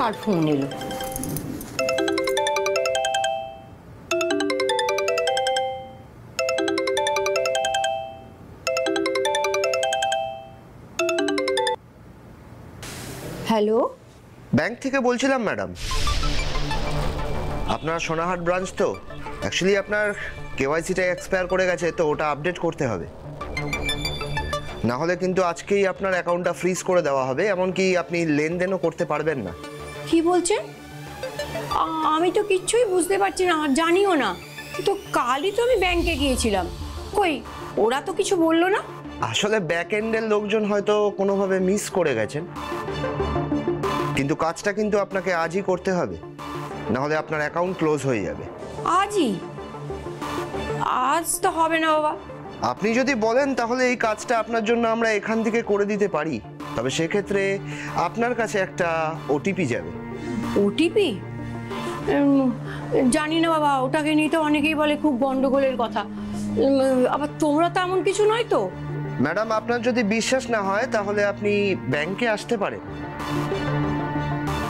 কার phone এলো। Hello, bank থেকে বলছিলাম ম্যাডাম, আপনার সোনাহাট ব্রাঞ্চ তো অ্যাকচুয়ালি আপনার কেওয়াইসিটা এক্সপায়ার করে গেছে, তো ওটা আপডেট করতে হবে, না হলে কিন্তু আজকেই আপনার অ্যাকাউন্টটা ফ্রিজ করে দেওয়া হবে, এমনকি আপনি লেনদেনও করতে পারবেন না। কি বলছেন? আমি তো কিচ্ছুই বুঝতে পারছি না, জানিও না তো। কালই তো আমি ব্যাংকে গিয়েছিলাম, কই ওরা তো কিছু বললো না। আসলে ব্যাক এন্ডের লোকজন হয়তো কোনোভাবে মিস করে গেছেন, কিন্তু কাজটা কিন্তু আপনাকে আজই করতে হবে, না হলে আপনার অ্যাকাউন্ট ক্লোজ হয়ে যাবে। আজই? আজ তো হবে না বাবা। আপনি যদি বলেন তাহলে এই কাজটা আপনার জন্য আমরা এখান থেকে করে দিতে পারি, তবে সেক্ষেত্রে আপনার কাছে একটা ওটিপি যাবে। ওটিপি? জানি না বাবা, ওটাকে নিয়ে তো অনেকেই বলে খুব গন্ডগোলের কথা। আবার তোমরা তো এমন কিছু নয় তো। ম্যাডাম, আপনার যদি বিশ্বাস না হয় তাহলে আপনি ব্যাংকে আসতে পারেন,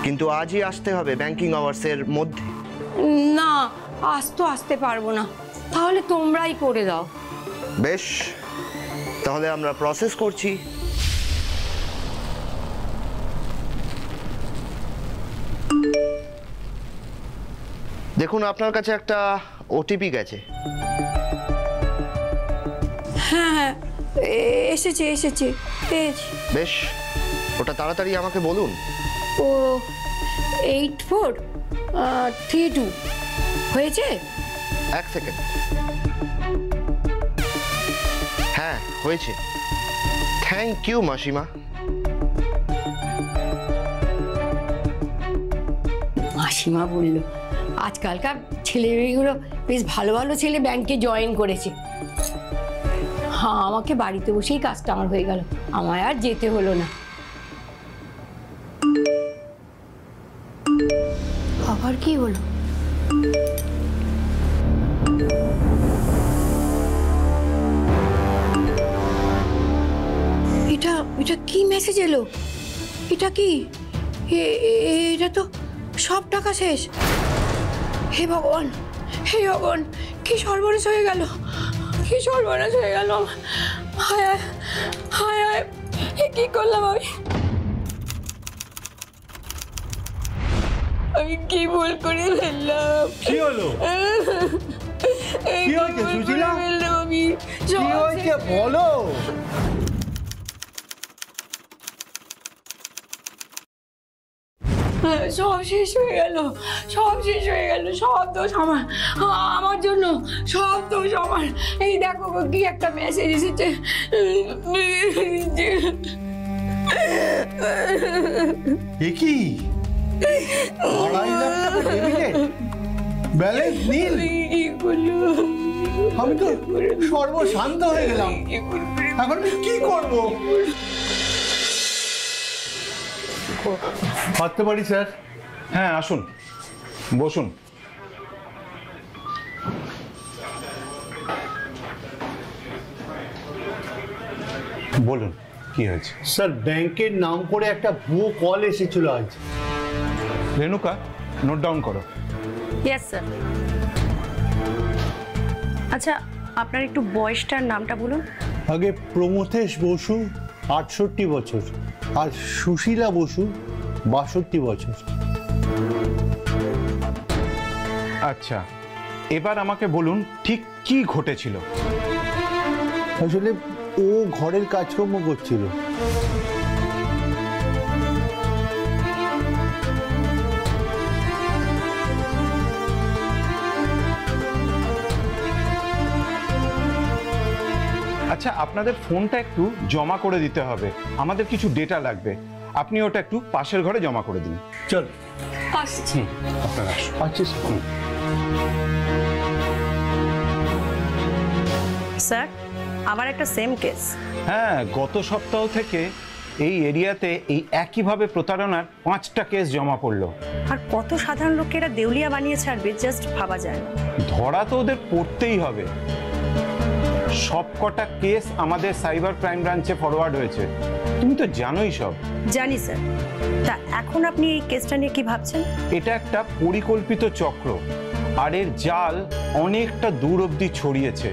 কিন্তু আজই আসতে হবে ব্যাংকিং আওয়ার্সের মধ্যে। না, আজ তো আসতে পারবো না, তাহলে তোমরাই করে দাও। বেশ, তাহলে আমরা প্রসেস করছি। দেখুন, আপনার কাছে একটা ওটিপি গেছে। হ্যাঁ হ্যাঁ, এসেছে এসেছে, পেয়েছি। বেশ, ওটা তাড়াতাড়ি আমাকে বলুন। ও 8432 হয়েছে? এক সেকেন্ড। হ্যাঁ, হয়েছে। থ্যাংক ইউ মাসিমা। মাসিমা বলল আজকালকার ছেলেমেয়েগুলো বেশ ভালো ভালো ছেলে ব্যাংকে জয়েন করেছে। হ্যাঁ, আমাকে বাড়িতে বসেই কাজটা আমার হয়ে গেল, আমায় আর যেতে হলো না। আবার কি হলো? এটা এটা কি মেসেজ এলো? এটা কি? এটা তো সব টাকা শেষ। হে ভগবান, হে ভগবান, কি সর্বনাশ হয়ে গেল, কি সর্বনাশ হয়ে গেল। হায় হায় হায় হায়, কি করলাম আমি? আমি কি ভুল করে ফেললাম? কি হলো? কি হয়েছে সুশীলা? আমি কি হয়েছে বলো। সব শেষ হয়ে গেল, সব শেষ হয়ে গেল, সব দোষ আমার, আমার জন্য সব দোষ আমার। এই দেখো কি একটা মেসেজ এসেছে। এ কি? 2.5 লাখ টাকা ডেবিটেড, ব্যালেন্স নীল। আমি তো সর্বশান্ত হয়ে গেলাম, এখন আমি কি করব? আসতে পারি স্যার? হ্যাঁ, আসুন, বসুন। বলুন, কি হয়েছে? স্যার, ব্যাংকের নাম করে একটা ভুয়ো কল এসেছিল আজ। রেণুকা, নোট ডাউন করো। Yes sir. আচ্ছা, আপনার একটু বয়সটার নামটা বলুন। আগে প্রমথেশ বসু 68 বছর, আর সুশীলা বসু 62 বছর। আচ্ছা, এবার আমাকে বলুন ঠিক কি ঘটেছিল। আসলে ও ঘরের কাজকর্ম করছিল, আচ্ছা, আপনাদের ফোনটা একটু জমা করে দিতে হবে, আমাদের কিছু ডেটা লাগবে। আপনি ওটা একটু পাশের ঘরে জমা করে দিন। চল আসছি। আপনারা আসুন। আছিস? স্যার, আমার একটা সেম কেস। হ্যাঁ, গত সপ্তাহ থেকে এই এরিয়াতে এই একইভাবে প্রতারণার 5টা কেস জমা পড়লো। আর কত সাধারণ লোককে এরা দেউলিয়া বানিয়ে ছাড়বে, জাস্ট ভাবা যায় না। ধরা তো ওদের পড়তেই হবে। সবকটা কেস আমাদের সাইবার ক্রাইম ব্রাঞ্চে ফরওয়ার্ড হয়েছে, তুমি তো জানোই সব। জানি স্যার। তা এখন আপনি এই কেসটা নিয়ে কি ভাবছেন? এটা একটা পরিকল্পিত চক্র, আর এর জাল অনেকটা দূর অবধি ছড়িয়েছে।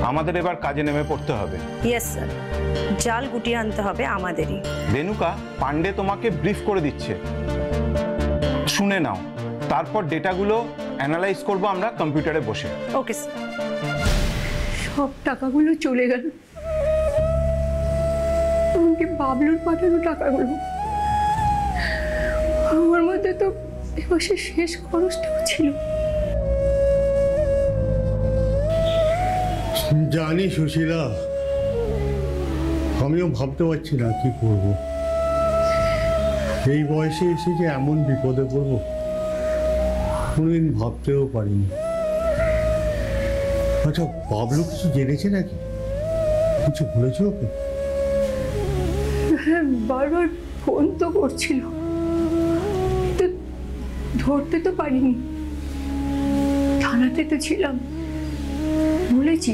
আমাদের এবার কাজে নেমে পড়তে হবে। ইয়েস স্যার, জাল গুটিয়ে আনতে হবে আমাদেরই। রেণুকা, পান্ডে তোমাকে ব্রিফ করে দিচ্ছে, শুনে নাও। তারপর ডেটাগুলো অ্যানালাইজ করব আমরা কম্পিউটারে বসে। Okay sir. সব টাকাগুলো চলে গেল, এমনকি বাবলুর পাঠানো টাকাগুলো। আমার মধ্যে তো এ মাসের শেষ খরচটাও ছিল। জানি সুশীলা, আমিও ভাবতে পারছি না কি করব। এই বয়সে এসে যে এমন বিপদে পড়বো কোনোদিন ভাবতেও পারিনি। আচ্ছা, বাবলু কিছু জেনেছে নাকি? কিছু বলেছে ওকে? হ্যাঁ, বারবার ফোন তো করছিল, তো ধরতে তো পারিনি। থানাতে তো ছিলাম, বলেছি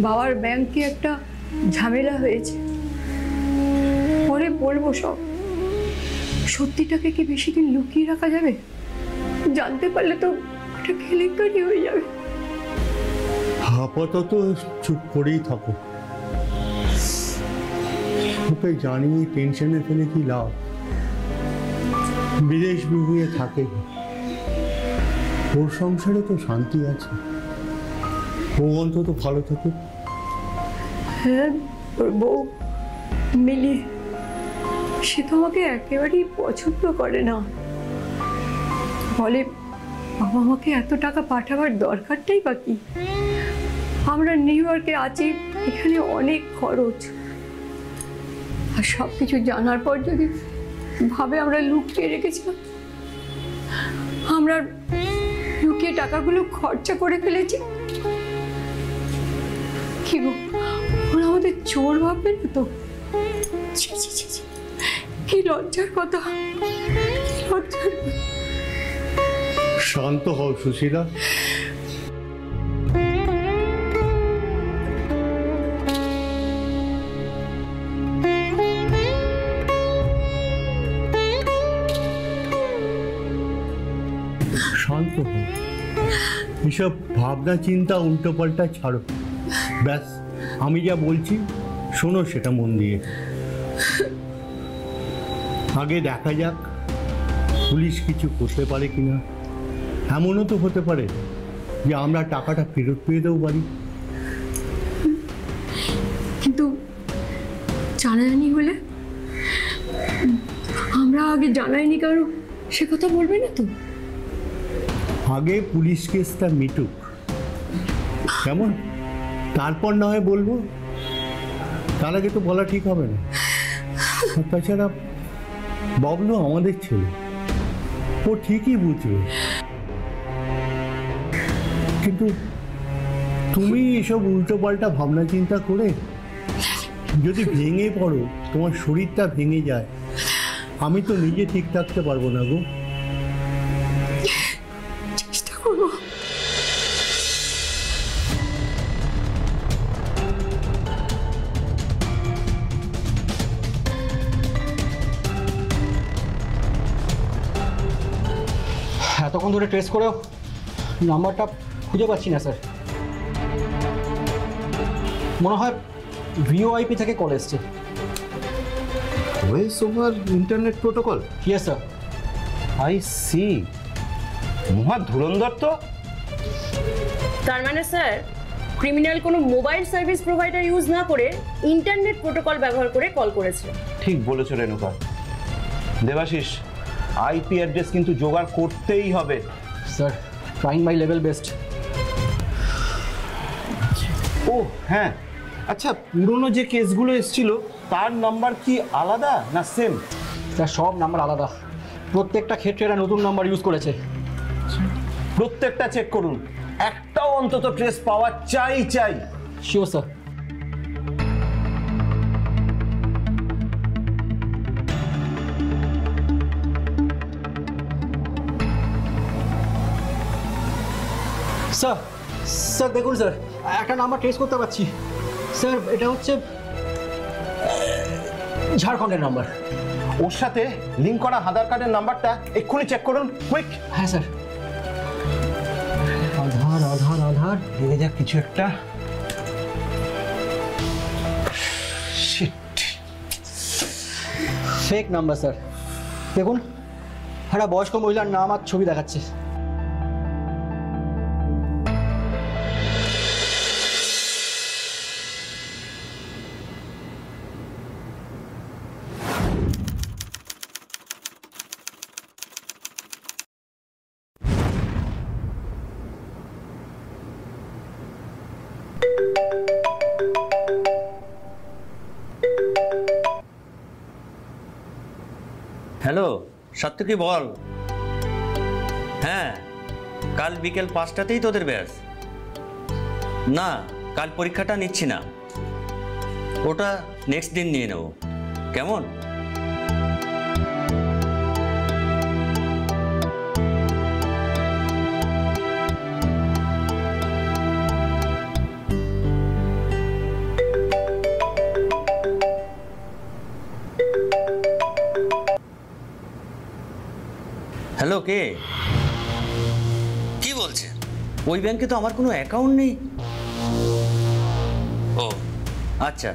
বাবার ব্যাংকে একটা ঝামেলা হয়েছে, পরে বলবো সব। সত্যিটাকে কি বেশি দিন লুকিয়ে রাখা যাবে? জানতে পারলে তো একটা কেলেঙ্কারি হয়ে যাবে। আপাতত চুপ করেই থাকো। ওকে জানিয়ে টেনশনে ফেলে কি লাভ? বিদেশ বিভুঁয়ে থাকে, ওর সংসারে তো শান্তি আছে। ও অন্তত ভালো থাকে। হ্যাঁ, ওর বউ মিলি, সে তো আমাকে একেবারেই পছন্দ করে না। বলে বাবা মাকে এত টাকা পাঠাবার দরকারটাই বা কি? আমরা নিউ ইয়র্কে আছি, এখানে অনেক খরচ। আর সব কিছু জানার পর যদি ভাবে আমরা লুকিয়ে রেখেছিলাম, আমরা লুকিয়ে টাকাগুলো খরচা করে ফেলেছি। কি গো, ওরা আমাদের চোর ভাববে না তো? ছি, ছি, ছি, ছি। কি লজ্জার কথা, কি লজ্জার কথা। শান্ত হও সুশীলা। শান্ত হও, এসব ভাবনা চিন্তা উল্টো পাল্টা ছাড়ো। ব্যাস, আমি যা বলছি শোনো সেটা মন দিয়ে। আগে দেখা যাক পুলিশ কিছু করতে পারে কিনা। এমনও তো হতে পারে যে আমরা টাকাটা ফেরত পেয়ে দেবো পারি। কিন্তু জানাজানি হলে? আমরা আগে জানাইনি কারো, সে কথা বলবে না তো? আগে পুলিশ কেসটা মিটুক, কেমন? তারপর না হয় বলবো। তার আগে তো বলা ঠিক হবে না। আর তাছাড়া বাবলু আমাদের ছেলে, ও ঠিকই বুঝবে। কিন্তু তুমি এসব উল্টো পাল্টা ভাবনা চিন্তা করে যদি ভেঙে পড়ো, তোমার শরীরটা ভেঙে যায়, আমি তো নিজে ঠিক থাকতে পারবো না গো। চেষ্টা করবো। এতক্ষণ ধরে ট্রেস করেও নাম্বারটা খুঁজে পাচ্ছি না স্যার। মনে হয় ভিওআইপি থেকে কল এসছে। Voice over internet protocol? Yes sir. I see. মহা ধুরন্ধর তো। তার মানে স্যার, ক্রিমিনাল কোনো মোবাইল সার্ভিস প্রোভাইডার ইউজ না করে ইন্টারনেট প্রোটোকল ব্যবহার করে কল করেছে। ঠিক বলেছো রেণুকা। দেবাশিস, আইপি অ্যাড্রেস কিন্তু জোগাড় করতেই হবে। Sir, trying my level best. ও হ্যাঁ, আচ্ছা, পুরনো যে কেসগুলো এসেছিল তার নাম্বার কি আলাদা না সেম? স্যার, সব নাম্বার আলাদা। প্রত্যেকটা ক্ষেত্রে এরা নতুন নাম্বার ইউজ করেছে। প্রত্যেকটা চেক করুন, একটাও অন্তত ট্রেস পাওয়া চাই। Sure sir. স্যার, স্যার দেখুন স্যার, একটা নাম্বার ট্রেস করতে পারছি। স্যার, এটা হচ্ছে ঝাড়খণ্ডের নাম্বার। ওর সাথে লিঙ্ক করা আধার কার্ডের নাম্বারটা এক্ষুনি চেক করুন, কুইক। হ্যাঁ স্যার। আধার আধার আধার দেখে যাক কিছু একটা। Fake number sir. দেখুন একটা বয়স্ক মহিলার নাম আর ছবি দেখাচ্ছে। হ্যালো সাত্তকী বল। হ্যাঁ কাল বিকেল 5টাতেই তোদের ব্যাস। না কাল পরীক্ষাটা নিচ্ছি না, ওটা নেক্সট দিন নিয়ে নেব, কেমন? হ্যালো, কে? কি বলছে? ওই ব্যাংকে তো আমার কোনো অ্যাকাউন্ট নেই। ও আচ্ছা,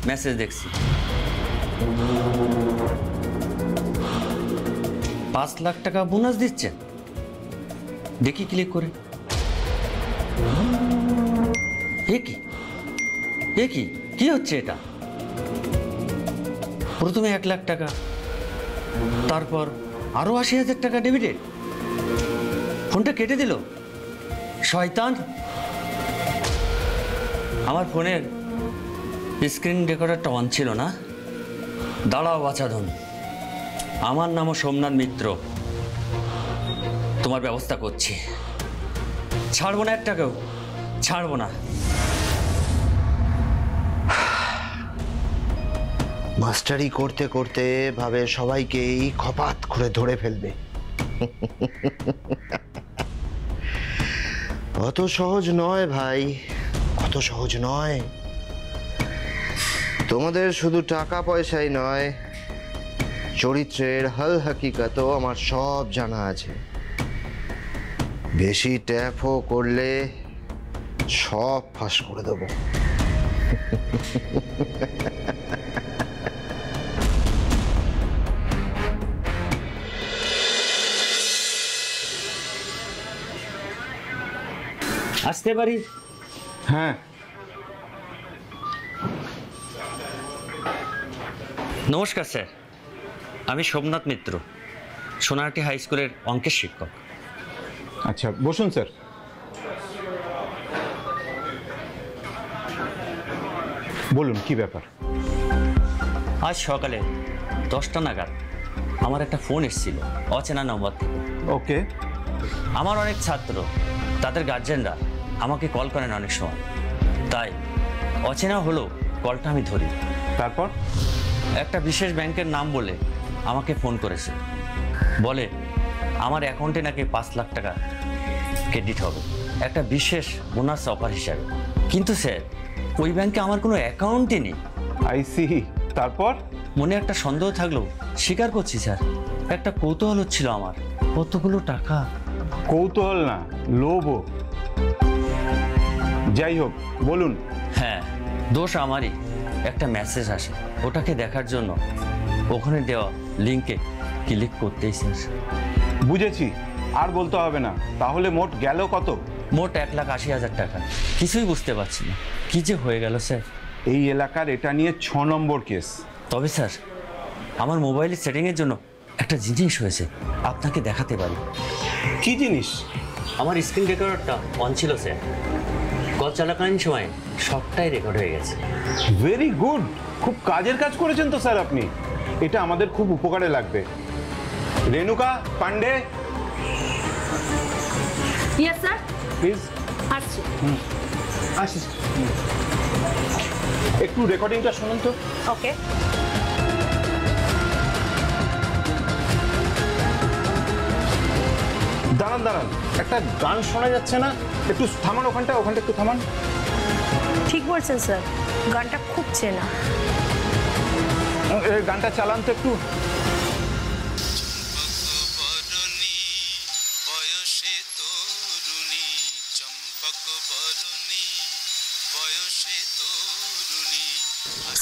মেসেজ দেখছি। 5 লাখ টাকা বোনাস দিচ্ছে, দেখি ক্লিক করে। এ কি কি হচ্ছে এটা? প্রথমে 1 লাখ টাকা, তারপর আরো 80,000 টাকা ডেবিটেড। ফোনটা কেটে দিল শয়তান। আমার ফোনের স্ক্রিন রেকর্ডারটা অন ছিল না। দাঁড়াও বাছাধন, আমার নামও সোমনাথ মিত্র, তোমার ব্যবস্থা করছি। ছাড়বো না, 1 টাকাও ছাড়বো না। মাস্টারি করতে করতে ভাবে সবাইকেই খপাত করে ধরে ফেলবে। অত সহজ নয় ভাই, অত সহজ নয়। তোমাদের শুধু টাকা পয়সাই নয়, চরিত্রের হাল হাকিকতও আমার সব জানা আছে। বেশি ট্যাপও করলে সব ফাঁস করে দেবো। আসতে পারি? হ্যাঁ। নমস্কার স্যার, আমি সোমনাথ মিত্র, সোনাহাটি হাই স্কুলের অঙ্কের শিক্ষক। আচ্ছা বসুন স্যার। বলুন কি ব্যাপার? আজ সকালে 10টা নাগাদ আমার একটা ফোন এসেছিল অচেনা নম্বর থেকে। ওকে। আমার অনেক ছাত্র, তাদের গার্জেনরা আমাকে কল করেন অনেক সময়, তাই অচেনা হলেও কলটা আমি ধরি। তারপর? একটা বিশেষ ব্যাংকের নাম বলে আমাকে ফোন করেছে, বলে আমার অ্যাকাউন্টে নাকি 5 লাখ টাকা ক্রেডিট হবে একটা বিশেষ বোনাস অফার হিসাবে। কিন্তু স্যার ওই ব্যাংকে আমার কোনো অ্যাকাউন্টই নেই। I see. তারপর? মনে একটা সন্দেহ থাকলেও স্বীকার করছি স্যার, একটা কৌতূহল হচ্ছিল আমার, কতগুলো টাকা। কৌতূহল না, লোভও। যাই হোক বলুন। হ্যাঁ, দোষ আমারই। একটা মেসেজ আসে, ওটাকে দেখার জন্য ওখানে দেওয়া লিঙ্কে ক্লিক করতেই স্যার। বুঝেছি, আর বলতে হবে না। তাহলে মোট গেল কত? মোট 1,80,000 টাকা। কিছুই বুঝতে পারছি না কি যে হয়ে গেল স্যার। এই এলাকার এটা নিয়ে 6 নম্বর কেস। তবে স্যার আমার মোবাইলের সেটিংয়ের জন্য একটা জিনিস হয়েছে, আপনাকে দেখাতে পারি। কি জিনিস? আমার স্ক্রিন রেকর্ডারটা অন ছিল স্যার, কল চলাকালীন সময় সবটাই রেকর্ড হয়ে গেছে। ভেরি গুড, খুব কাজের কাজ করেছেন তো স্যার আপনি। এটা আমাদের খুব উপকারে লাগবে। Renuka Pandey, yes sir. Please আসছি। আসিস। একটু রেকর্ডিংটা শুনুন তো। ওকে। দাঁড়ান দাঁড়ান, একটা গান শোনা যাচ্ছে না? একটু থামান, ওখানটা একটু থামান। ঠিক বলছেন স্যার, গানটা খুব চেনা। এই গানটা চালান তো একটু।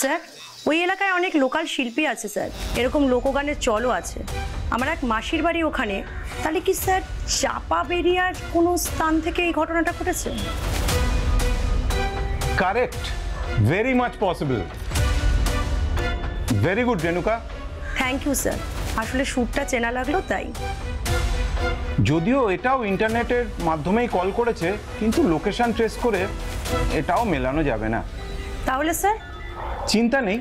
স্যার ওই এলাকায় অনেক লোকাল শিল্পী আছে স্যার, এরকম লোকগানের চলও আছে। আমার এক মাসির বাড়ি ওখানে। তাহলে কি স্যার চাপাবেরিয়ার কোনো স্থান থেকে এই ঘটনাটা ঘটেছে? Correct, very much possible. Very good Renuka. Thank you sir, আসলে সুরটা চেনা লাগলো তাই। যদিও এটাও ইন্টারনেটের মাধ্যমেই কল করেছে, কিন্তু লোকেশন ট্রেস করে এটাও মেলানো যাবে না। তাহলে স্যার? চিন্তা নেই,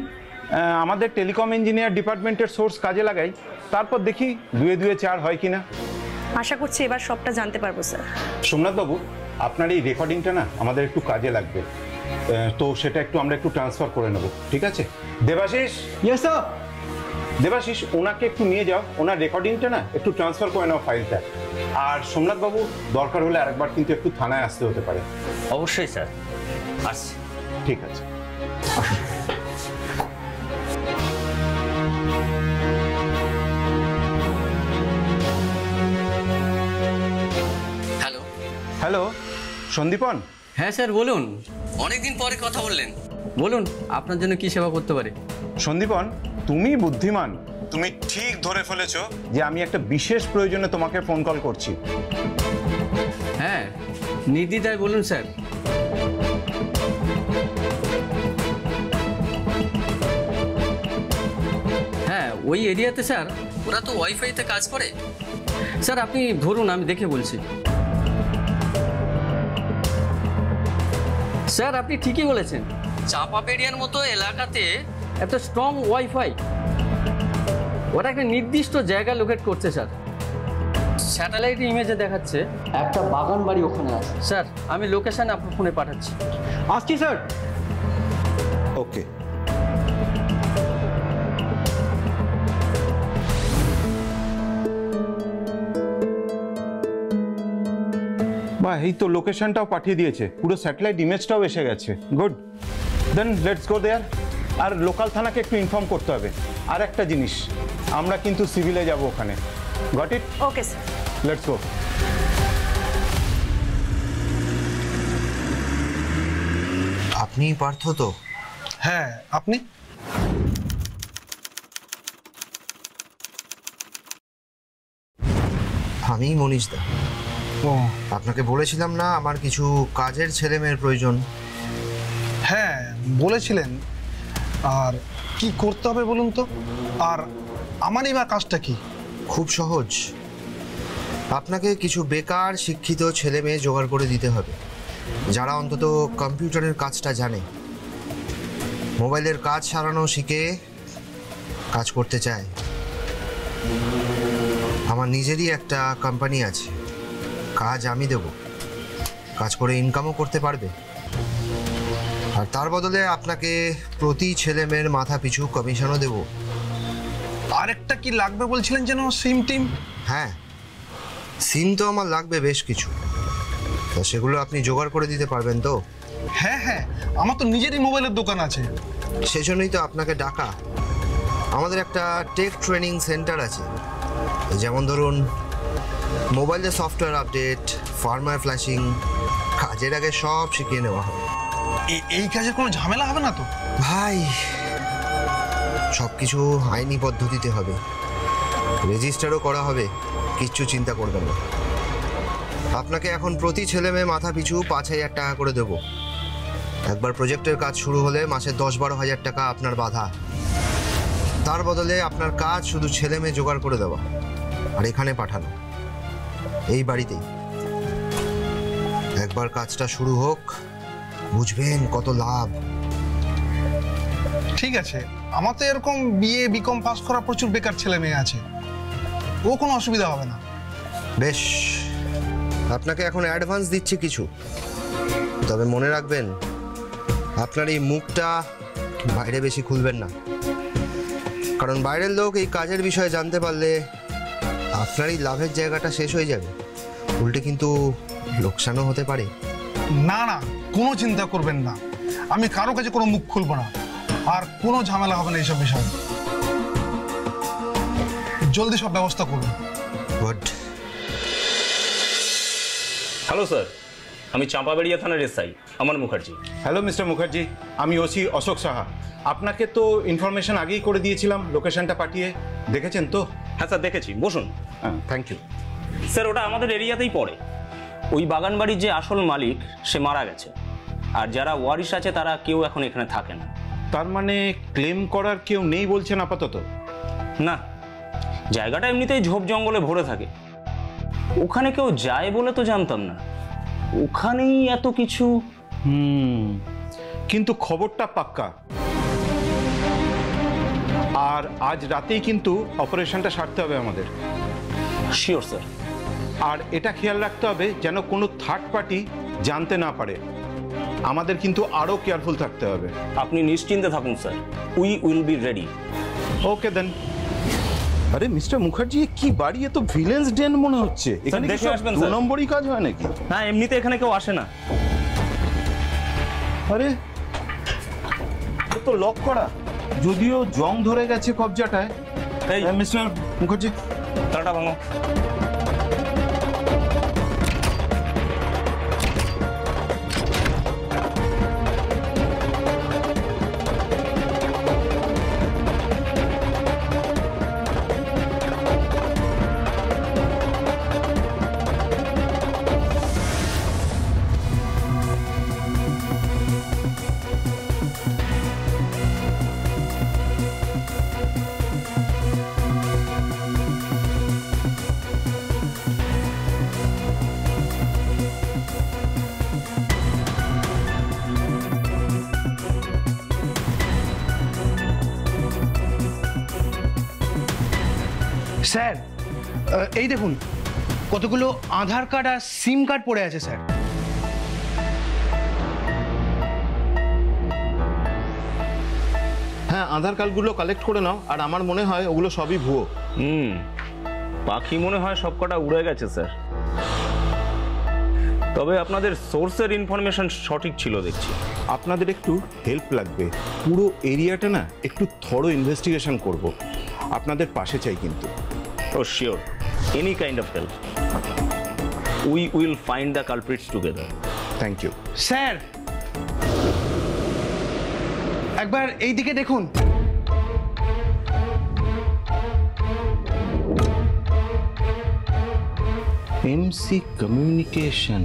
আমাদের টেলিকম ইঞ্জিনিয়ার ডিপার্টমেন্টের সোর্স কাজে লাগাই, তারপর দেখি 2 2 4 হয় কিনা। আশা করছি এবার সবটা জানতে পারবো স্যার। সোমনাথবাবু, আপনার এই রেকর্ডিংটা না আমাদের একটু কাজে লাগবে, তো সেটা আমরা একটু ট্রান্সফার করে নেব, ঠিক আছে? দেবাশিস। Yes sir. দেবাশিস, ওনাকে একটু নিয়ে যাও, ওনার রেকর্ডিংটা না একটু ট্রান্সফার করে নাও ফাইলটা। আর সোমনাথবাবু, দরকার হলে আরেকবার কিন্তু একটু থানায় আসতে হতে পারে। অবশ্যই স্যার, আসছি। ঠিক আছে। হ্যালো। হ্যালো, সন্দীপন। হ্যাঁ স্যার বলুন, অনেকদিন পরে কথা বললেন, বলুন আপনার জন্য কি সেবা করতে পারি? সন্দীপন, তুমি বুদ্ধিমান, তুমি ঠিক ধরে ফেলেছো যে আমি একটা বিশেষ প্রয়োজনে তোমাকে ফোন কল করছি। হ্যাঁ নির্দ্বিধায় বলুন স্যার। হ্যাঁ ওই এরিয়াতে স্যার, ওরা তো ওয়াইফাইতে কাজ করে স্যার। আপনি ধরুন, আমি দেখে বলছি। স্যার আপনি ঠিকই বলেছেন, চাপাবেড়িয়ার মতো এলাকাতে এত স্ট্রং ওয়াইফাই, ওরা একটা নির্দিষ্ট জায়গা লোকেট করছে স্যার। স্যাটেলাইট ইমেজে দেখাচ্ছে একটা বাগান বাড়ি ওখানে আছে স্যার। আমি লোকেশন আপনার ফোনে পাঠাচ্ছি। আসছি স্যার। ওকে। বা এই তো লোকেশনটাও পাঠিয়ে দিয়েছে, পুরো স্যাটেলাইট ইমেজটাও এসে গেছে। Good, then let's go there. আর লোকাল থানাকে একটু ইনফর্ম করতে হবে। আর একটা জিনিস, আমরা কিন্তু সিভিলে যাব ওখানে। Got it? Okay sir, let's go. আপনি পার্থ তো? হ্যাঁ, আপনি? আমি মনীষ দা। ও আপনাকে বলেছিলাম না আমার কিছু কাজের ছেলে মেয়ের প্রয়োজন? হ্যাঁ বলেছিলেন। আর কি করতে হবে বলুন তো? আর আমারই বা কাজটা কি? খুব সহজ। আপনাকে কিছু বেকার শিক্ষিত ছেলে মেয়ে জোগাড় করে দিতে হবে, যারা অন্তত কম্পিউটারের কাজটা জানে, মোবাইলের কাজ সারানো শিখে কাজ করতে চায়। আমার নিজেরই একটা কোম্পানি আছে, কাজ আমি দেব, কাজ করে ইনকামও করতে পারবে। আর তার বদলে আপনাকে প্রতি ছেলে মেয়ের মাথা পিছু কমিশনও দেব। আরেকটা কি লাগবে বলছিলেন যেন? সিম টিম? হ্যাঁ, সিম তো আমার লাগবে বেশ কিছু, তো সেগুলো আপনি জোগাড় করে দিতে পারবেন তো? হ্যাঁ হ্যাঁ, আমার তো নিজেরই মোবাইলের দোকান আছে। সেজন্যই তো আপনাকে ডাকা। আমাদের একটা টেক ট্রেনিং সেন্টার আছে, যেমন ধরুন মোবাইলের সফটওয়্যার আপডেট, ফার্মওয়্যার ফ্ল্যাশিং, কাজের আগে সব শিখিয়ে নেওয়া হবে। এই কাজের কোনো ঝামেলা হবে না তো? ভাই, সব কিছু আইনি পদ্ধতিতে হবে, রেজিস্টারও করা হবে, কিচ্ছু চিন্তা করবেন না। আপনাকে এখন প্রতি ছেলে মেয়ে মাথা পিছু 5,000 টাকা করে দেব। একবার প্রজেক্টের কাজ শুরু হলে মাসে 10-12 হাজার টাকা আপনার বাধা। তার বদলে আপনার কাজ শুধু ছেলে মেয়ে জোগাড় করে দেওয়া আর এখানে পাঠানো, এই বাড়িতেই। একবার কাজটা শুরু হোক, বুঝবেন কত লাভ। ঠিক আছে, আমার তো এরকম বিএ বিকম পাস করা প্রচুর বেকার ছেলে মেয়ে আছে, ও কোনো অসুবিধা হবে না। বেশ, আপনাকে এখন অ্যাডভান্স দিচ্ছি কিছু, তবে মনে রাখবেন আপনার এই মুখটা বাইরে বেশি খুলবেন না, কারণ বাইরের লোক এই কাজের বিষয়ে জানতে পারলে আপনার এই লাভের জায়গাটা শেষ হয়ে যাবে, উল্টে কিন্তু লোকসানও হতে পারে। না না, কোনো চিন্তা করবেন না, আমি কারো কাছে কোনো মুখ খুলবো না, আর কোনো ঝামেলা হবে না এইসব বিষয়ে। জলদি সব ব্যবস্থা করুন। গুড। হ্যালো স্যার, আমি চাঁপাবেড়িয়া থানার এসআই অমর মুখার্জি। হ্যালো মিস্টার মুখার্জি, আমি ওসি অশোক সাহা। আপনাকে তো ইনফরমেশন আগেই করে দিয়েছিলাম লোকেশনটা পাঠিয়ে, দেখেছেন তো? হ্যাঁ স্যার দেখেছি, বসুন। হ্যাঁ, থ্যাংক ইউ। স্যার ওটা আমাদের এরিয়াতেই পড়ে। ওই বাগানবাড়ির যে আসল মালিক সে মারা গেছে, আর যারা ওয়ারিশ আছে তারা কেউ এখন এখানে থাকে না। তার মানে ক্লেম করার কেউ নেই বলছেন আপাতত? না, জায়গাটা এমনিতেই ঝোপ জঙ্গলে ভরে থাকে। ওখানে কেউ যায় বলে তো জানতাম না, ওখানেই এত কিছু। কিন্তু খবরটা পাক্কা, আর আজ রাতেই কিন্তু অপারেশনটা সারতে হবে আমাদের। Sure sir. আর এটা খেয়াল রাখতে হবে যেন কোনো থার্ড পার্টি জানতে না পারে। আমাদের কিন্তু আরো কেয়ারফুল থাকতে হবে। আপনি নিশ্চিন্তে থাকুন sir, we will be ready. Okay then. আরে মিস্টার মুখার্জি, কি বাড়ি, এ তো ভিলেন্স ডেন মনে হচ্ছে। এখানে দেখে আসবেন দু স্যার। নম্বরই কাজ হয় নাকি? না, এমনিতে এখানে কেউ আসে না। আরে এ তো লক করা, যদিও জং ধরে গেছে কবজাটায়। এই মিস্টার মুখার্জি, তালাটা ভাঙো। স্যার এই দেখুন, কতগুলো আধার কার্ড আর সিম কার্ড পড়ে আছে স্যার। হ্যাঁ, আধার কার্ডগুলো কালেক্ট করে নাও। আর আমার মনে হয় ওগুলো সবই ভুয়ো। পাখি মনে হয় সব কটা উড়ে গেছে স্যার। তবে আপনাদের সোর্সের ইনফরমেশন সঠিক ছিল দেখছি। আপনাদের একটু হেল্প লাগবে। পুরো এরিয়াটা না একটু থরো ইনভেস্টিগেশন করব। আপনাদের পাশে চাই কিন্তু। Oh sure, any kind of help. We will find the culprits together. Thank you sir একবার এই দিকে দেখুন। MC communication,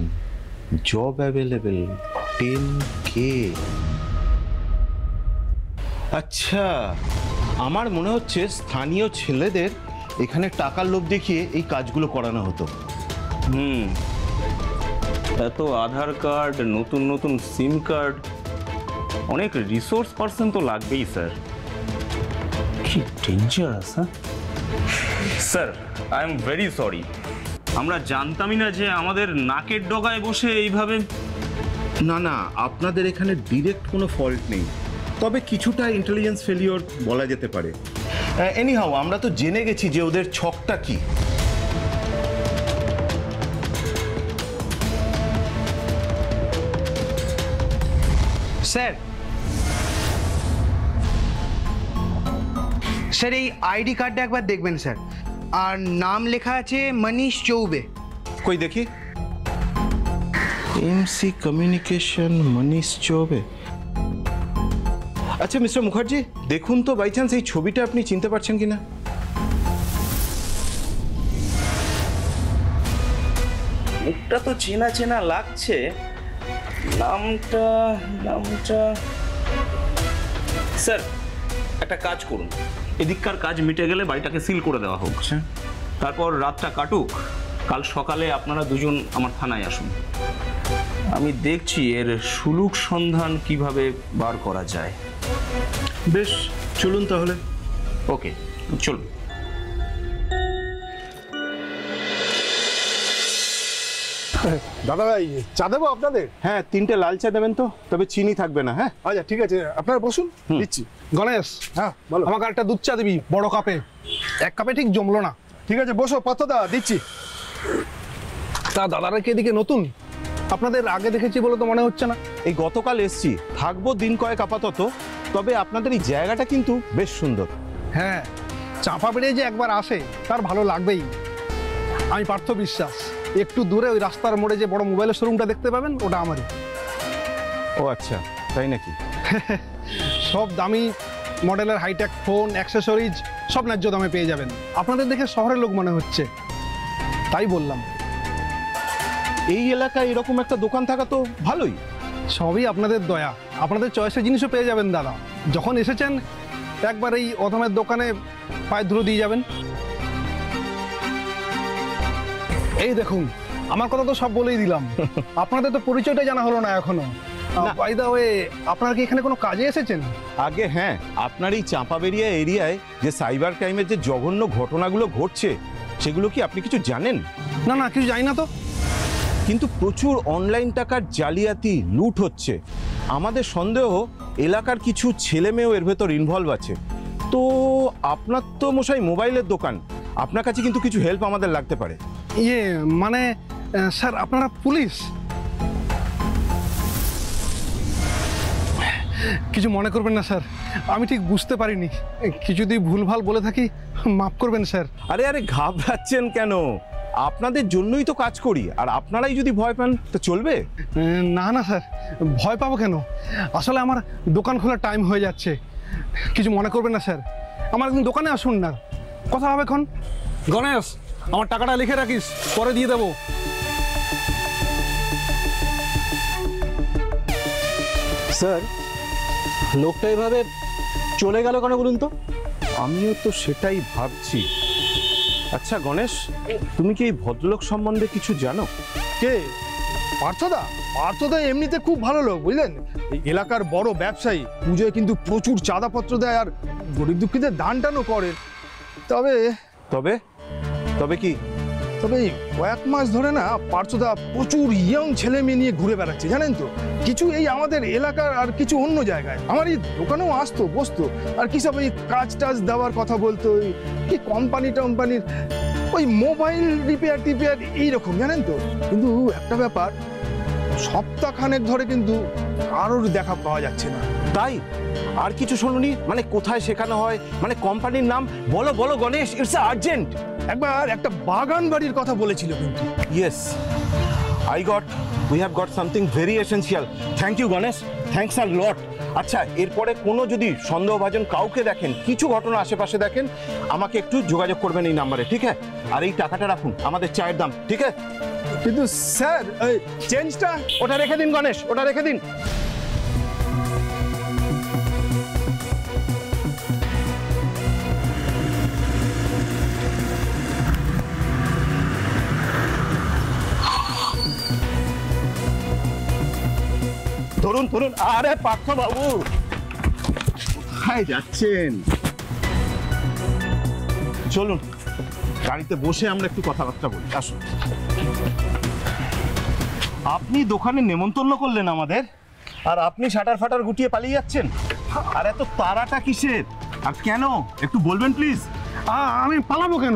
job available, 10K। আচ্ছা, আমার মনে হচ্ছে স্থানীয় ছেলেদের এখানে টাকার লোভ দেখিয়ে এই কাজগুলো করানো হতো। এত আধার কার্ড, নতুন নতুন সিম কার্ড, অনেক রিসোর্স পারসন তো লাগবেই স্যার। কি ডেঞ্জারাস। হ্যাঁ sir, I am very sorry. আমরা জানতামই না যে আমাদের নাকের ডগায় বসে এইভাবে। না না, আপনাদের এখানে ডিরেক্ট কোনো ফল্ট নেই, তবে কিছুটা ইন্টেলিজেন্স ফেলিওর বলা যেতে পারে। এনিহাউ, আমরা তো জেনে গেছি যে ওদের ছকটা কি। স্যার স্যার এই আইডি কার্ডটা একবার দেখবেন স্যার। আর নাম লেখা আছে মনীষ চৌবে। কই দেখি। এমসি কমিউনিকেশন, মনীষ চৌবে। আচ্ছা মিস্টার মুখার্জি, দেখুন তো বাই চান্স এই ছবিটা আপনি চিনতে পারছেন কিনা। মুখটা তো চেনা চেনা লাগছে, নামটা স্যার একটা কাজ করুন, এদিককার কাজ মিটে গেলে বাড়িটাকে সিল করে দেওয়া হোক। তারপর রাতটা কাটুক, কাল সকালে আপনারা দুজন আমার থানায় আসুন। আমি দেখছি এর সুলুক সন্ধান কিভাবে বার করা যায়। বেশ, চলুন তাহলে। ওকে, চলুন। দাদা ভাই, চা দেবো আপনাদের? হ্যাঁ, 3টে লাল চা দেবেন তো, তবে চিনি থাকবে না। হ্যাঁ আচ্ছা ঠিক আছে, আপনারা বসুন, দিচ্ছি। গণেশ, হ্যাঁ বলো। আমাকে একটা দুধ চা দিবি, বড় কাপে। এক কাপে ঠিক জমলো না। ঠিক আছে বসো, পাত্রদা দিচ্ছি। তা দাদারা কি এদিকে নতুন? আপনাদের আগে দেখেছি বলে তো মনে হচ্ছে না। এই গতকাল এসছি, থাকবো দিন কয়েক আপাতত। তবে আপনাদের এই জায়গাটা কিন্তু বেশ সুন্দর। হ্যাঁ, চাপা বেরিয়ে যে একবার আসে তার ভালো লাগবেই। আমি পার্থ বিশ্বাস, একটু দূরে ওই রাস্তার মোড়ে যে বড় মোবাইলের শোরুমটা দেখতে পাবেন ওটা আমারই। ও আচ্ছা, তাই নাকি? সব দামি মডেলের হাইটেক ফোন, অ্যাক্সেসরিজ সব ন্যায্য দামে পেয়ে যাবেন। আপনাদের দেখে শহরের লোক মনে হচ্ছে, তাই বললাম। এই এলাকায় এরকম একটা দোকান থাকা তো ভালোই। সবই আপনাদের দয়া, আপনাদের চয়েসের জিনিসও পেয়ে যাবেন দাদা। যখন এসেছেন একবার এই অধমের দোকানে পায়ে ধুলো দিয়ে যাবেন। এই দেখুন, আমার কথা তো সব বলেই দিলাম, আপনাদের তো পরিচয়টা জানা হলো না এখনো। বাই দা ওয়ে, আপনারা কি এখানে কোনো কাজে এসেছেন? আগে হ্যাঁ, আপনার এই চাঁপাবেরিয়া এরিয়ায় যে সাইবার ক্রাইমের যে জঘন্য ঘটনাগুলো ঘটছে সেগুলো কি আপনি কিছু জানেন? না না, কিছু জানি না তো। কিন্তু প্রচুর অনলাইন টাকার জালিয়াতি, লুট হচ্ছে। আমাদের সন্দেহ এলাকার কিছু ছেলে মেয়েও এর ভেতর ইনভলভ আছে। তো আপনার তো মশাই মোবাইলের দোকান, আপনার কাছে কিন্তু কিছু হেল্প আমাদের লাগতে পারে। ইয়ে মানে স্যার, আপনারা পুলিশ? কিছু মনে করবেন না স্যার, আমি ঠিক বুঝতে পারিনি। কিছু যদি ভুলভাল বলে থাকি মাফ করবেন স্যার। আরে আরে, ঘাবড়াচ্ছেন কেন? আপনাদের জন্যই তো কাজ করি, আর আপনারাই যদি ভয় পান তো চলবে? না না স্যার, ভয় পাবো কেন? আসলে আমার দোকান খোলার টাইম হয়ে যাচ্ছে, কিছু মনে করবেন না স্যার। আমার একদিন দোকানে আসুন না, কথা হবে এখন। গণেশ, আমার টাকাটা লিখে রাখিস, পরে দিয়ে দেবো। স্যার, লোকটা এভাবে চলে গেল কেন বলুন তো? আমিও তো সেটাই ভাবছি। আচ্ছা গণেশ, তুমি কি এই ভদ্রলোক সম্বন্ধে কিছু জানো? কে? পার্থদা? পার্থদা এমনিতে খুব ভালো লোক, বুঝলেন। এই এলাকার বড় ব্যবসায়ী, পুজোয় কিন্তু প্রচুর চাঁদাপত্র দেয় আর গরিব দুঃখীদের দান টানও করে। তবে তবে তবে কি? তবে এই কয়েক মাস ধরে না পার্থদা প্রচুর ইয়ং ছেলে মেয়ে নিয়ে ঘুরে বেড়াচ্ছে, জানেন তো। কিছু এই আমাদের এলাকার আর কিছু অন্য জায়গায়। আমার এই দোকানেও আসতো, বসতো, আর কি সব এই কাজ টাজ দেওয়ার কথা বলতো, কি কোম্পানির ওই মোবাইল রিপেয়ার টিপেয়ার এইরকম, জানেন তো। কিন্তু একটা ব্যাপার, সপ্তাহখানেক ধরে কিন্তু কারোর দেখা পাওয়া যাচ্ছে না। তাই? আর কিছু শুনুনি? মানে কোথায় শেখানো হয়, মানে কোম্পানির নাম বলো বলো গণেশ, ইটস আর্জেন্ট। একবার একটা বাগান বাড়ির কথা বলেছিল কিন্তু। Yes, we have got something very essential. Thank you Ganesh, thanks a lot. আচ্ছা, এরপরে কোনো যদি সন্দেহভাজন কাউকে দেখেন, কিছু ঘটনা আশেপাশে দেখেন, আমাকে একটু যোগাযোগ করবেন এই নাম্বারে, ঠিক আছে? আর এই টাকাটা রাখুন, আমাদের চায়ের দাম, ঠিক আছে? কিন্তু স্যার, এই চেঞ্জটা ওটা রেখে দিন গণেশ, ওটা রেখে দিন। ধরুন ধরুন। আরে পার্থ বাবু, কোথায় যাচ্ছেন? চলুন গাড়িতে বসে আমরা একটু কথাবার্তা বলি, আসুন। আপনি দোকানে নেমন্তন্ন করলেন আমাদের, আর আপনি শাটার ফাটার গুটিয়ে পালিয়ে যাচ্ছেন? আর এত তাড়াটা কিসের, আর কেন একটু বলবেন প্লিজ? আমি পালাবো কেন?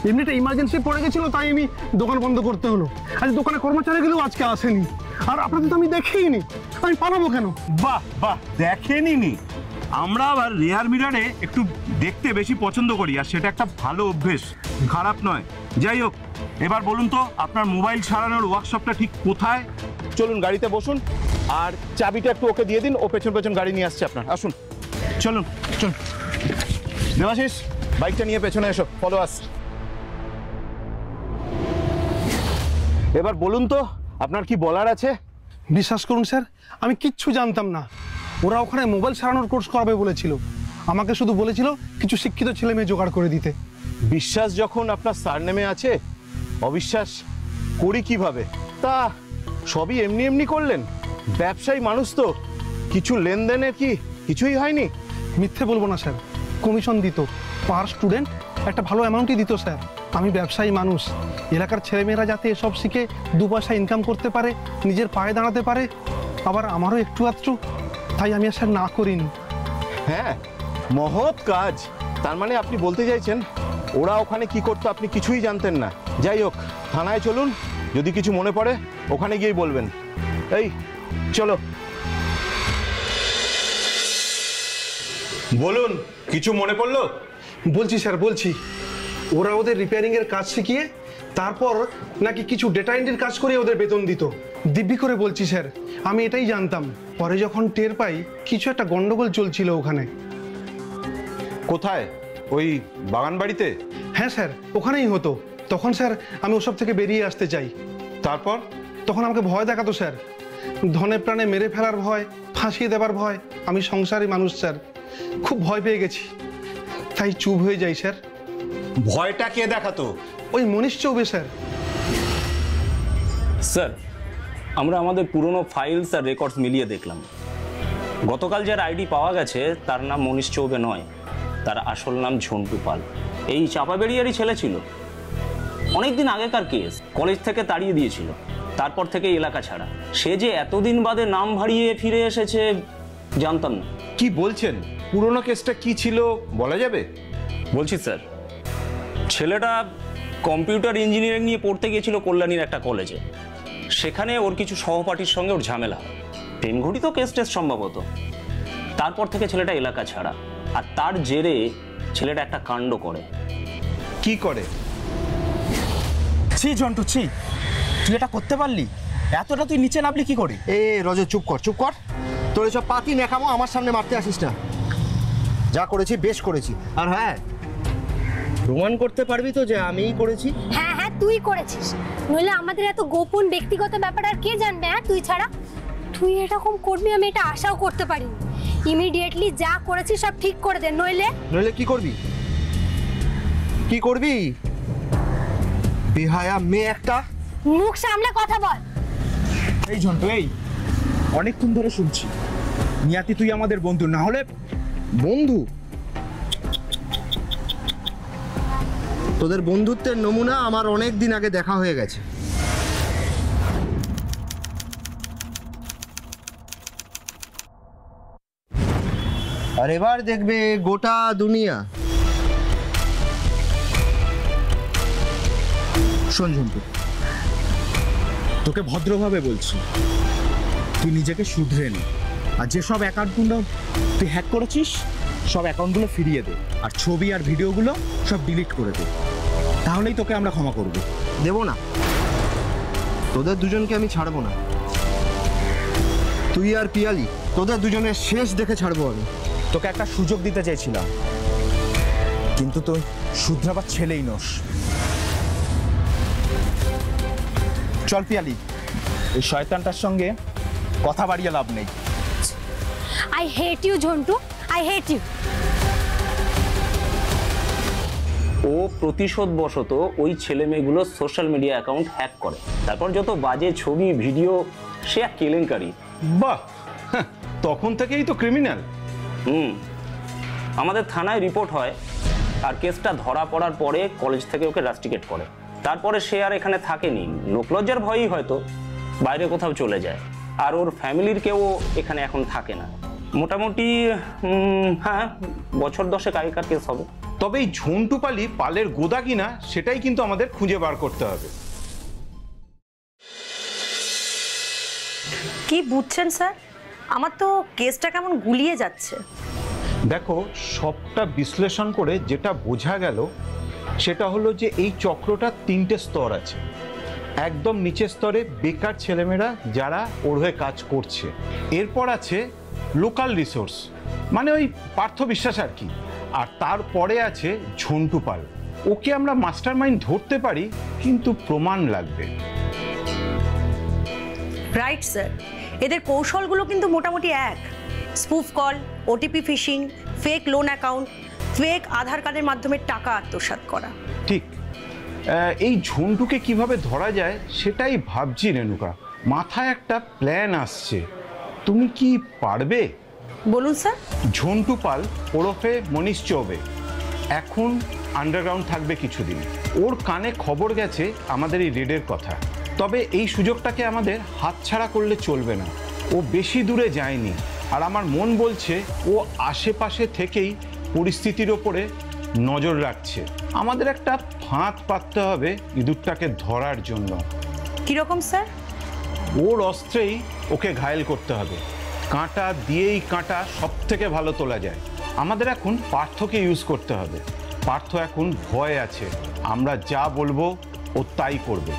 এমনিটা ইমার্জেন্সি পড়ে গেছিল, তাই আমি দোকান বন্ধ করতে হলো। আজ দোকানে কর্মচারীগুলো আজকে আসেনি, আর আপনাদের তো আমি দেখিনি, আমি পালাবো কেন? বাহ বাহ, দেখেনি? আমরা আবার রেয়ার মিরারে একটু দেখতে বেশি পছন্দ করি, আর সেটা একটা ভালো অভ্যেস, খারাপ নয়। যাই হোক, এবার বলুন তো আপনার মোবাইল সারানোর ওয়ার্কশপটা ঠিক কোথায়? চলুন গাড়িতে বসুন, আর চাবিটা একটু ওকে দিয়ে দিন, ও পেছন পেছন গাড়ি নিয়ে আসছে আপনার। আসুন, চলুন চলুন। দেবাশিস, বাইকটা নিয়ে পেছনে এসো, ফলো আস। এবার বলুন তো আপনার কি বলার আছে? বিশ্বাস করুন স্যার, আমি কিচ্ছু জানতাম না। ওরা ওখানে মোবাইল সারানোর কোর্স করাবে বলেছিল, আমাকে শুধু বলেছিল কিছু শিক্ষিত ছেলে মেয়ে জোগাড় করে দিতে। বিশ্বাস যখন আপনার সারনেমে আছে, অবিশ্বাস করি কিভাবে? তা সবই এমনি এমনি করলেন? ব্যবসায়ী মানুষ তো, কিছু লেনদেনের কি কিছুই হয়নি? মিথ্যে বলবো না স্যার, কমিশন দিত পার স্টুডেন্ট, একটা ভালো অ্যামাউন্টই দিত স্যার। আমি ব্যবসায়ী মানুষ, এলাকার ছেলেমেয়েরা যাতে এসব শিখে দু পয়সা ইনকাম করতে পারে, নিজের পায়ে দাঁড়াতে পারে, আবার আমারও একটু আধটু, তাই আমি আর স্যার না করিনি। হ্যাঁ, মহৎ কাজ। তার মানে আপনি বলতে চাইছেন ওরা ওখানে কি করতো আপনি কিছুই জানতেন না? যাই হোক, থানায় চলুন, যদি কিছু মনে পড়ে ওখানে গিয়েই বলবেন। এই চলো। বলুন, কিছু মনে পড়লো? বলছি স্যার বলছি, ওরা ওদের রিপেয়ারিংয়ের কাজ শিখিয়ে তারপর নাকি কিছু ডেটা এন্ট্রির কাজ করে ওদের বেতন দিত। দিব্যি করে বলছি স্যার, আমি এটাই জানতাম। পরে যখন টের পাই কিছু একটা গন্ডগোল চলছিল ওখানে। কোথায়? ওই বাগান বাড়িতে? হ্যাঁ স্যার, ওখানেই হতো। তখন স্যার আমি ওসব থেকে বেরিয়ে আসতে চাই। তারপর? তখন আমাকে ভয় দেখাতো স্যার, ধনে প্রাণে মেরে ফেলার ভয়, ফাঁসিয়ে দেবার ভয়। আমি সংসারী মানুষ স্যার, খুব ভয় পেয়ে গেছি, তাই চুপ হয়ে যাই স্যার। ভয়টা কে দেখাতো? ওই মনীশ চৌবে স্যার। স্যার, আমরা আমাদের পুরনো ফাইলস আর রেকর্ডস মিলিয়ে দেখলাম, গতকাল যার আইডি পাওয়া গেছে তার নাম মনীশ চৌবে নয়, তার আসল নাম ঝন্টু পাল। এই চাপাবেড়িয়ারই ছেলে ছিল। অনেকদিন আগেকার কেস, কলেজ থেকে তাড়িয়ে দিয়েছিল, তারপর থেকে এলাকা ছাড়া। সে যে এতদিন বাদে নাম ভাড়িয়ে ফিরে এসেছে জানতাম না। কি বলছেন? পুরনো কেসটা কি ছিল বলা যাবে? বলছি স্যার, ছেলেটা কম্পিউটার ইঞ্জিনিয়ারিং নিয়ে পড়তে গিয়েছিল কল্যাণীর একটা কলেজে। সেখানে ওর কিছু সহপাঠীর সঙ্গে ওর ঝামেলা হয়, প্রেম ঘটিত কেস টেস সম্ভবত। তারপর থেকে ছেলেটা এলাকা ছাড়া, আর তার জেরে ছেলেটা একটা কাণ্ড করে। কি করে? ছি জন্টু ছি, তুই এটা করতে পারলি? এতটা তুই নিচে নামলি কি করে? এ রজত চুপ কর চুপ কর, তোর এসব পাতি নেখামো আমার সামনে মারতে আসিস না। যা করেছি বেশ করেছি। আর হ্যাঁ, প্রমাণ করতে পারবি তো যে আমিই করেছি? হ্যাঁ হ্যাঁ তুই করেছিস, নইলে আমাদের এত গোপন ব্যক্তিগত ব্যাপার আর কে জানবে? হ্যাঁ তুই ছাড়া। তুই এরকম করবি আমি এটা আশাও করতে পারিনি। ইমিডিয়েটলি যা করেছিস সব ঠিক করে দে, নইলে কি করবি? কি করবি? বেহায়া মেয়ে একটা। মুখ সামলে কথা বল। এই ঝন্টু, এই অনেকক্ষণ ধরে শুনছি নিয়াতি তুই আমাদের বন্ধু, না হলে বন্ধু? তোদের বন্ধুত্বের নমুনা আমার অনেক দিন আগে দেখা হয়ে গেছে। আর এবার দেখবে গোটা দুনিয়া। শোন ঝন্টু, তোকে ভদ্রভাবে বলছি, তুই নিজেকে শুধরে নে। আর যেসব অ্যাকাউন্টগুলো তুই হ্যাক করেছিস সব অ্যাকাউন্টগুলো ফিরিয়ে দে, আর ছবি আর ভিডিওগুলো সব ডিলিট করে দে, তাহলেই তোকে আমরা ক্ষমা করব। দেব না, তোদের দুজনকে আমি ছাড়বো না। তুই আর পিয়ালি, তোদের দুজনের শেষ দেখে ছাড়বো আমি। তোকে একটা সুযোগ দিতে চেয়েছিলাম, কিন্তু তুই শুধরাবার ছেলেই নস। চল পিয়ালি, এই শয়তানটার সঙ্গে কথা বাড়িয়ে লাভ নেই। I hate you Jhantu, I hate you. ও প্রতিশোধবশত ওই ছেলে মেয়েগুলো সোশ্যাল মিডিয়া অ্যাকাউন্ট হ্যাক করে, তারপর যত বাজে ছবি ভিডিও, সে এক কেলেঙ্কারি। বাহ, তখন থেকেই তো ক্রিমিনাল। আমাদের থানায় রিপোর্ট হয়, আর কেসটা ধরা পড়ার পরে কলেজ থেকে ওকে রাস্টিকেট করে। তারপরে সে আর এখানে থাকেনি, লোকলজ্জার ভয়ই হয়তো বাইরে কোথাও চলে যায়। আর ওর ফ্যামিলির কেউ এখানে এখন থাকে না। মোটামুটি হ্যাঁ, বছর 10 আগেকার কেস হবে। তবে এই ঝন্টু পালি পালের গোদা কিনা সেটাই কিন্তু আমাদের খুঁজে বার করতে হবে। কি বুঝছেন স্যার? আমার তো কেসটা কেমন গুলিয়ে যাচ্ছে। দেখো, সবটা বিশ্লেষণ করে যেটা বোঝা গেল সেটা হলো যে এই চক্রটা 3টে স্তর আছে। একদম নিচের স্তরে বেকার ছেলেমেয়েরা যারা ওর হয়ে কাজ করছে, এরপর আছে লোকাল রিসোর্স, মানে ওই পার্থ বিশ্বাস আর কি, আর তারপরে আছে ঝন্টু পাল। ওকে আমরা মাস্টার মাইন্ড ধরতে পারি, কিন্তু প্রমাণ লাগবে। রাইট স্যার, এদের কৌশলগুলো কিন্তু মোটামুটি এক। Spoof call, OTP phishing, fake loan account, fake Aadhaar কার্ডের মাধ্যমে টাকা আত্মসাৎ করা। ঠিক, এই ঝন্টুকে কিভাবে ধরা যায় সেটাই ভাবছি রেণুকা। মাথায় একটা প্ল্যান আসছে, তুমি কি পারবে? বলুন স্যার। ঝন্টু পাল ওরফে মনীশ চৌবে এখন আন্ডারগ্রাউন্ড থাকবে কিছুদিন। ওর কানে খবর গেছে আমাদের এই রেডের কথা, তবে এই সুযোগটাকে আমাদের হাতছাড়া করলে চলবে না। ও বেশি দূরে যায়নি, আর আমার মন বলছে ও আশেপাশে থেকেই পরিস্থিতির ওপরে নজর রাখছে। আমাদের একটা ফাঁদ পাততে হবে ইঁদুরটাকে ধরার জন্য। কিরকম স্যার? ওর অস্ত্রেই ওকে ঘায়েল করতে হবে। কাঁটা দিয়েই কাঁটা সব থেকে ভালো তোলা যায়। আমাদের এখন পার্থকে ইউজ করতে হবে। পার্থ এখন ভয়ে আছে, আমরা যা বলবো ও তাই করবে।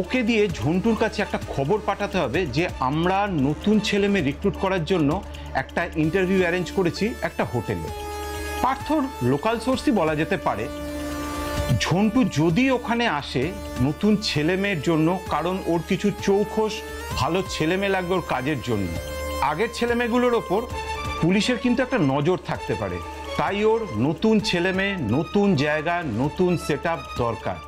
ওকে দিয়ে ঝন্টুর কাছে একটা খবর পাঠাতে হবে যে আমরা নতুন ছেলে মেয়ে রিক্রুট করার জন্য একটা ইন্টারভিউ অ্যারেঞ্জ করেছি একটা হোটেলে। পার্থর লোকাল সোর্সই বলা যেতে পারে। ঝন্টু যদি ওখানে আসে নতুন ছেলে মেয়ের জন্য, কারণ ওর কিছু চৌখোশ ভালো ছেলে মেয়ে লাগবে ওর কাজের জন্য। আগের ছেলে মেয়েগুলোর ওপর পুলিশের কিন্তু একটা নজর থাকতে পারে, তাই ওর নতুন ছেলে মেয়ে, নতুন জায়গা, নতুন সেট আপ দরকার।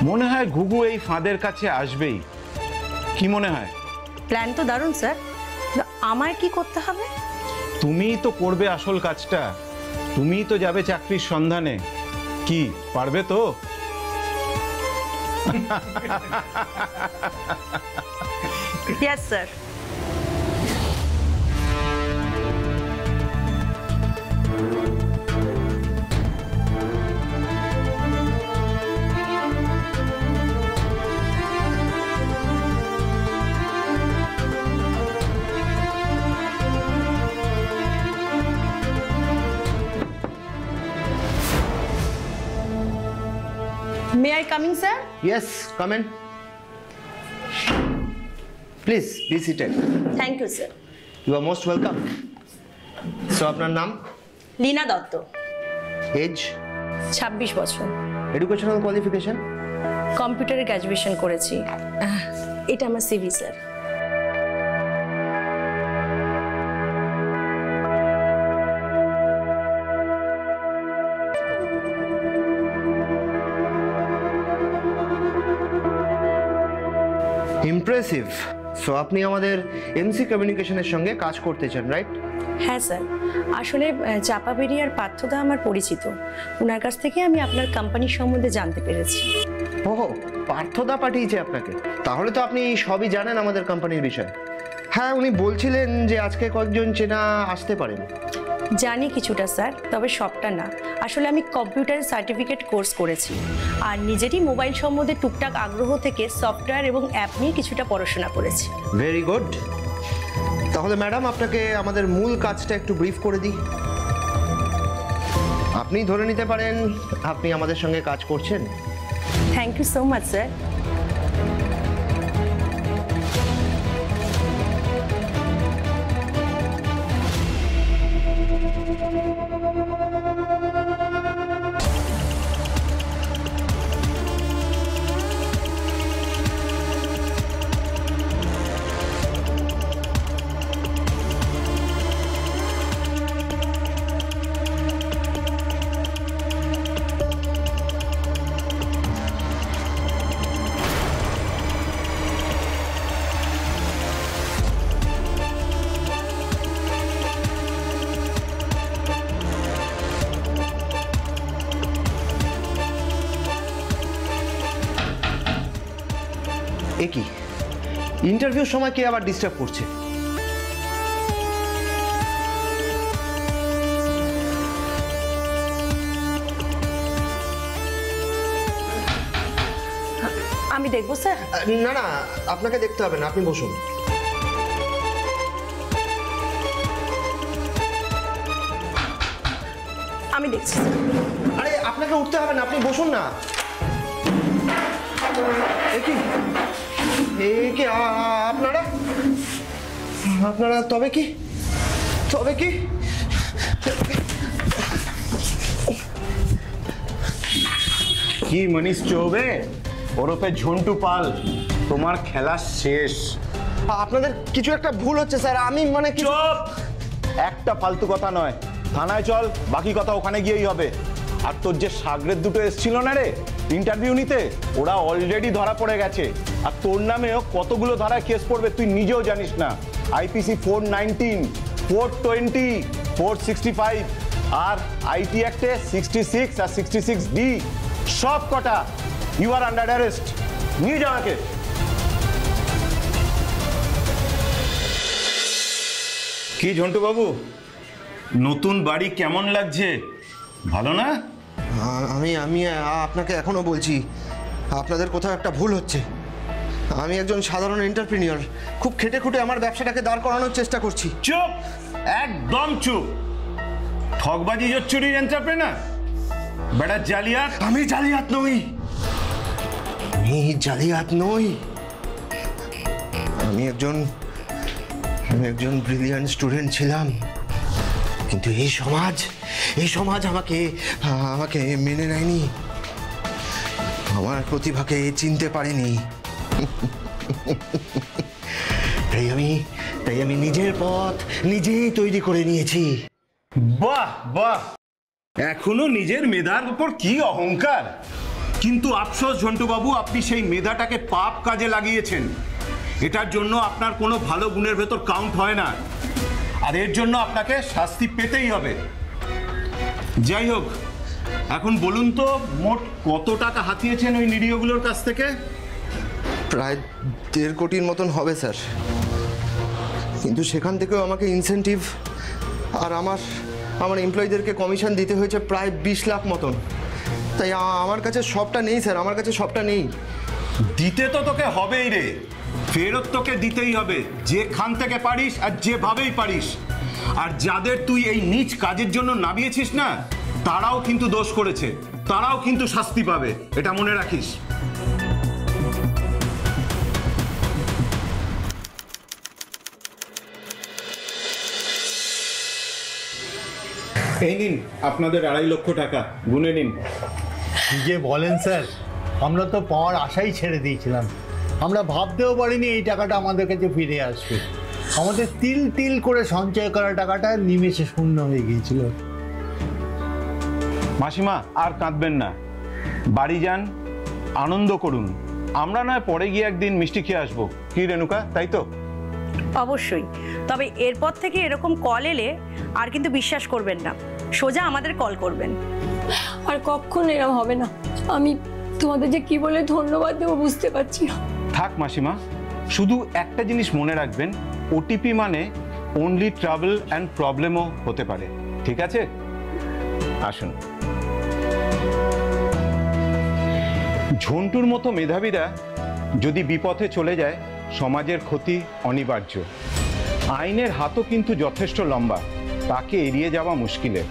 মনে হয় ঘুঘু এই ফাঁদের কাছে আসবেই, কি মনে হয়? প্ল্যান তো দারুণ স্যার, আমায় কি করতে হবে? তুমিই তো করবে আসল কাজটা, তুমিই তো যাবে চাকরির সন্ধানে। কি পারবে তো? Yes sir. May I come in, sir? Yes, come in. Please be seated. Thank you, sir. You are most welcome. So, আপনার নাম? লীনা দত্ত। Age? 26 বছর। Educational qualification? কম্পিউটারে গ্র্যাজুয়েশন করেছি। এটা আমার সিভি, স্যার। ইমপ্রেসিভ। সো আপনি আমাদের এমসি কমিউনিকেশনের সঙ্গে কাজ করতে চান, রাইট? হ্যাঁ স্যার, আসলে চাপাবেরিয়ার পার্থদা আমার পরিচিত, ওনার কাছ থেকে আমি আপনার কোম্পানির সম্বন্ধে জানতে পেরেছি। ওহো, পার্থদা পাঠিয়েছে আপনাকে? তাহলে তো আপনি সবই জানেন আমাদের কোম্পানির বিষয়ে। হ্যাঁ, উনি বলছিলেন যে আজকে কয়েকজন চেনা আসতে পারেন। জানি কিছুটা স্যার, তবে সবটা না। আসলে আমি কম্পিউটার সার্টিফিকেট কোর্স করেছি, আর নিজেরই মোবাইল সম্বন্ধে টুকটাক আগ্রহ থেকে সফটওয়্যার এবং অ্যাপ নিয়ে কিছুটা পড়াশোনা করেছি। Very good. তাহলে ম্যাডাম, আপনাকে আমাদের মূল কাজটা একটু ব্রিফ করে দিই। আপনি ধরে নিতে পারেন আপনি আমাদের সঙ্গে কাজ করছেন। Thank you so much sir. একই ইন্টারভিউর সময় কে আবার ডিস্টার্ব করছে? আমি দেখবো স্যার। না না, আপনাকে দেখতে হবে না, আপনি বসুন। আমি দেখছি। আরে আপনাকে উঠতে হবে না, আপনি বসুন না। আপনারা আপনারা তবে কি কি মনীষ চৌবে ওরফে ঝন্টু পাল, তোমার খেলা শেষ। আপনাদের কিছু একটা ভুল হচ্ছে স্যার। আমি মানে চুপ! একটা ফালতু কথা নয়, থানায় চল, বাকি কথা ওখানে গিয়েই হবে। আর তোর যে সাগরের দুটো এসছিল না রে ইন্টারভিউ নিতে, ওরা অলরেডি ধরা পড়ে গেছে। আর তোর নামেও কতগুলো ধারায় কেস পড়বে তুই নিজেও জানিস না। IPC 419, 420, 465 R IT অ্যাক্টে 66 R 66D সব কটা। You are under arrest. নিয়ে যাও একে। কি ঝন্টু বাবু, নতুন বাড়ি কেমন লাগছে? ভালো না? আমি আপনাকে এখনো বলছি আপনাদের কোথাও একটা ভুল হচ্ছে। আমি একজন সাধারণ এন্টারপ্রেনিয়র, খুব খেটে খুঁটে আমার ব্যবসাটাকে দাঁড় করানোর চেষ্টা করছি। চুপ, একদম চুপ। ঠকবাজি জোচ্চুরির এন্টারপ্রেনার, বেটা জালিয়াত। আমি জালিয়াত নই, আমি জালিয়াত নই। আমি একজন ব্রিলিয়ান্ট স্টুডেন্ট ছিলাম, কিন্তু এই সমাজ আমাকে মেনে নেয়নি, আমার প্রতিভাকে চিনতে পারেনি। তাই আমি নিজের পথ নিজেই তৈরি করে নিয়েছি। বাহ বাহ, এখনো নিজের মেধার উপর কি অহংকার! কিন্তু আফসোস ঝন্টু বাবু, আপনি সেই মেধাটাকে পাপ কাজে লাগিয়েছেন। এটার জন্য আপনার কোনো ভালো গুণের ভেতর কাউন্ট হয় না, আর এর জন্য আপনাকে শাস্তি পেতেই হবে। যাই হোক, এখন বলুন তো মোট কত টাকা হাতিয়েছেন ওই নিরীহগুলোর কাছ থেকে? প্রায় 1.5 কোটির মতন হবে স্যার, কিন্তু সেখান থেকেও আমাকে ইনসেন্টিভ আর আমার এমপ্লয়ীদেরকে কমিশন দিতে হয়েছে প্রায় 20 লাখ মতন। তাই আমার কাছে সবটা নেই স্যার, আমার কাছে সবটা নেই। দিতে তো তোকে হবেই রে, ফেরত তোকে দিতেই হবে, যেখান থেকে পারিস আর যেভাবেই পারিস। আর যাদের তুই এই নীচ কাজের জন্য নামিয়েছিস না, তারাও কিন্তু দোষ করেছে, তারাও কিন্তু শাস্তি পাবে, এটা মনে রাখিস। এই নিন আপনাদের 2.5 লক্ষ টাকা, গুনে নিন। কি যে বলেন স্যার, আমরা তো পাওয়ার আশাই ছেড়ে দিয়েছিলাম। আমরা ভাবতেও পারিনি এই টাকাটা আমাদের কাছে ফিরে আসবে। আমাদের তিল তিল করে সঞ্চয় করা টাকাটা নিমেষে শূন্য হয়ে গিয়েছিল। মাসিমা আর কাঁদবেন না, বাড়ি যান, আনন্দ করুন। আমরা নয় পরে গিয়ে একদিন মিষ্টি খেয়ে আসবো, কি রেণুকা, তাই তো? অবশ্যই, তবে এরপর থেকে এরকম কল এলে আর কিন্তু বিশ্বাস করবেন না, সোজা আমাদের কল করবেন। আর কখনো এরকম হবে না। আমি তোমাদের যে কি বলে ধন্যবাদ দেবো বুঝতে পারছি না। থাক মাসিমা, শুধু একটা জিনিস মনে রাখবেন, ওটিপি মানে অনলি ট্রাবল অ্যান্ড প্রবলেমও হতে পারে, ঠিক আছে? আসুন। ঝন্টুর মতো মেধাবীরা যদি বিপথে চলে যায়, সমাজের ক্ষতি অনিবার্য। আইনের হাতও কিন্তু যথেষ্ট লম্বা, তাকে এড়িয়ে যাওয়া মুশকিলের।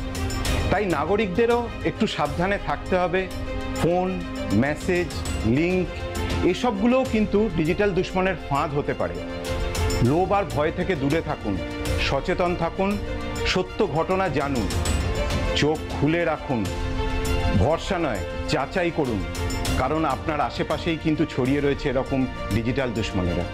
তাই নাগরিকদেরও একটু সাবধানে থাকতে হবে। ফোন, মেসেজ, লিঙ্ক এসবগুলোও কিন্তু ডিজিটাল দুশ্মনের ফাঁদ হতে পারে। লোভ আর ভয় থেকে দূরে থাকুন, সচেতন থাকুন, সত্য ঘটনা জানুন, চোখ খুলে রাখুন, ভরসা নয় যাচাই করুন, কারণ আপনার আশেপাশেই কিন্তু ছড়িয়ে রয়েছে এরকম ডিজিটাল দুশ্মনেরা।